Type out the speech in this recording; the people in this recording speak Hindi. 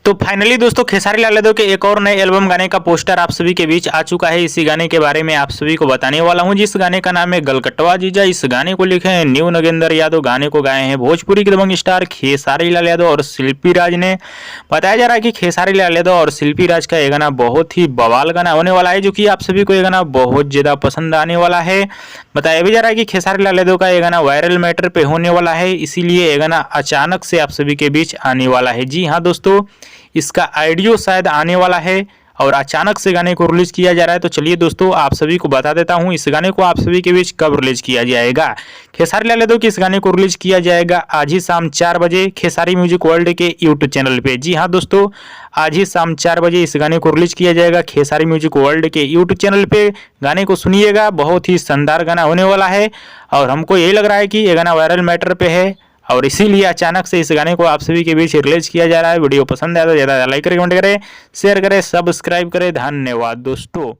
तो फाइनली दोस्तों खेसारी लाल यादव के एक और नए एल्बम गाने का पोस्टर आप सभी के बीच आ चुका है। इसी गाने के बारे में आप सभी को बताने वाला हूं, जिस गाने का नाम है गलकटवा जीजा। इस गाने को लिखे हैं न्यू नगेंद्र यादव, गाने को गाए हैं भोजपुरी के दबंग स्टार खेसारी लाल यादव और शिल्पी राज ने। बताया जा रहा है कि खेसारी लाल यादव और शिल्पी राज का ये गाना बहुत ही बवाल गाना होने वाला है, जो कि आप सभी को ये गाना बहुत ज्यादा पसंद आने वाला है। बताया भी जा रहा है कि खेसारी लाल यादव का ये गाना वायरल मैटर पे होने वाला है, इसीलिए ये गाना अचानक से आप सभी के बीच आने वाला है। जी हाँ दोस्तों, इसका ऑडियो शायद आने वाला है और अचानक से गाने को रिलीज किया जा रहा है। तो चलिए दोस्तों, आप सभी को बता देता हूं इस गाने को आप सभी के बीच कब रिलीज किया जाएगा। खेसारी लाल यादव के इस गाने को रिलीज किया जाएगा आज ही शाम 4 बजे खेसारी म्यूजिक वर्ल्ड के यूट्यूब चैनल पे। जी हाँ दोस्तों, आज ही शाम 4 बजे इस गाने को रिलीज किया जाएगा खेसारी म्यूजिक वर्ल्ड के यूट्यूब चैनल पे। गाने को सुनिएगा, बहुत ही शानदार गाना होने वाला है और हमको यही लग रहा है कि ये गाना वायरल मैटर पे है और इसीलिए अचानक से इस गाने को आप सभी के बीच रिलीज किया जा रहा है। वीडियो पसंद आया तो ज़्यादा लाइक करें, कमेंट करें, शेयर करें, सब्सक्राइब करें। धन्यवाद दोस्तों।